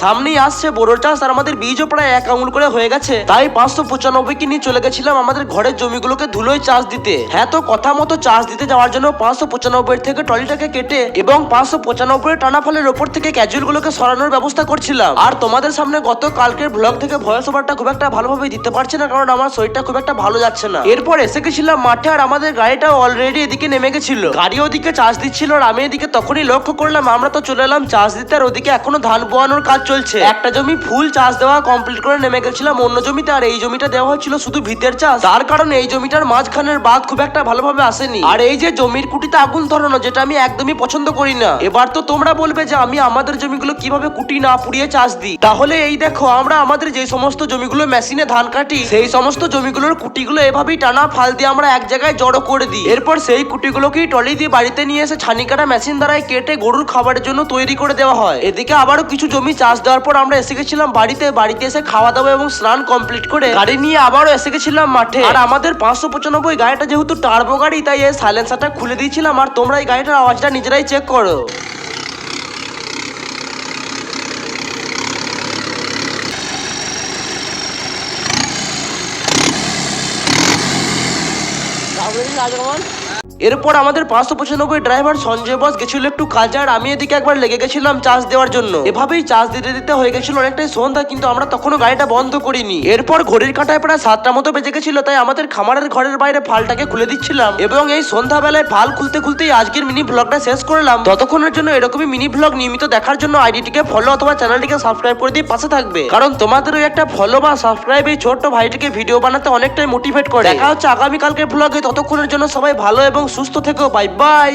সামনেই আসছে বোরো চাষ আর আমাদের বীজও প্রায় 1 আঙুল করে হয়ে গেছে, তাই 595 কে নিয়ে চলে গেছিলাম আমাদের ঘরের জমিগুলোকে ধুলোয় চাষ দিতে। হ্যাঁ, তো কথা মতো চাষ দিতে যাওয়ার জন্য 595 থেকে ট্রলিটাকে কেটে এবং 595 টানা ফলের ওপর থেকে ক্যাজুয়াল গুলোকে সরানোর ব্যবস্থা করছিলাম। আর তোমাদের সামনে গত কালকের ব্লগ থেকে ভয়েস ওভারটা খুব একটা ভালোভাবে দিতে পারছি না, কারণ আমার শরীরটা খুব একটা ভালো যাচ্ছে না। এরপর এসে গেছিলাম মাঠে আর আমাদের গাড়িটা অলরেডি এদিকে নেমে গেছিল। গাড়ি ওদিকে চাষ দিচ্ছিল আর আমি এদিকে তখনই লক্ষ্য করলাম আমরা তো চলে এলাম চাষ দিতে, আর ওদিকে এখনো ধান বোয়ানোর কাজ চলছে। একটা জমি ফুল চাষ দেওয়া কমপ্লিট করে নেমে গেছিলাম অন্য জমিতে, আর এই জমিটা দেওয়া হচ্ছিল শুধু ভিতের চাষ, তার কারণে এই জমিটার মাঝখানের বাদ খুব একটা ভালোভাবে আসেনি। আর এই যে জমির কুটিতে আগুন ধরানো, যেটা আমি একদমই পছন্দ করি না। এবার তো তোমরা বলবে যে আমি আমাদের জমিগুলো কিভাবে কুটি না পুড়িয়ে চাষ দিই। তাহলে এই দেখো, আমরা আমাদের যে সমস্ত জমিগুলো মেশিনে ধান কাটি, সেই সমস্ত জমিগুলোর কুটিগুলো এভাবেই টানা ফাল দিয়ে আমরা এক জায়গায় জড়ো করে দিই। এরপর সেই কুটিগুলোকেই ট্রলি দিয়ে বাড়িতে নিয়ে এসে ছানি কাটা মেশিন দ্বারাই কেটে গরুর খাবারের জন্য তৈরি করে দেওয়া হয়। এদিকে আবারও কিছু জমি চাষ দেওয়ার পর আমরা এসে গেছিলাম বাড়িতে এসে খাওয়া দাওয়া এবং স্নান কমপ্লিট করে গাড়ি নিয়ে আবারও এসে গেছিলাম মাঠে। আর আমাদের 595 গাড়িটা যেহেতু টার্বো গাড়ি, তাই এই সাইলেন্সারটা খুলে দিয়েছিলাম। আর তোমরা এই গাড়িটার আওয়াজটা নিজেরাই চেক করো। এরপর আমাদের 595 ড্রাইভার সঞ্জয় বস গেছিল একটু কাজে, আর আমি এদিকে একবার লেগে গেছিলাম চার্জ দেওয়ার জন্য। এভাবেই চার্জ দিতে দিতে হয়ে গেছিল অনেকটাই সন্ধ্যা, কিন্তু আমরা তখনও গাড়িটা বন্ধ করিনি। এরপর ঘড়ির কাঁটায় প্রায় 7টা মতো বেজে গেছিল, তাই আমাদের খামারের ঘরের বাইরে ফালটাকে খুলে দিচ্ছিলাম এবং এই সন্ধ্যাবেলায় ফাল খুলতে খুলতেই আজকের মিনি ব্লগটা শেষ করলাম। ততক্ষণের জন্য এরকমই মিনি ব্লগ নিয়মিত দেখার জন্য আইডিটিকে ফলো অথবা চ্যানেলটিকে সাবস্ক্রাইব করে দিয়ে পাশে থাকবে, কারণ তোমাদের ওই একটা ফলো বা সাবস্ক্রাইব এই ছোট্ট ভাইটিকে ভিডিও বানাতে অনেকটাই মোটিভেট করে। দেখা হচ্ছে আগামীকালকের ব্লগে, ততক্ষণের জন্য সবাই ভালো এবং সুস্থ থেকো। Bye bye.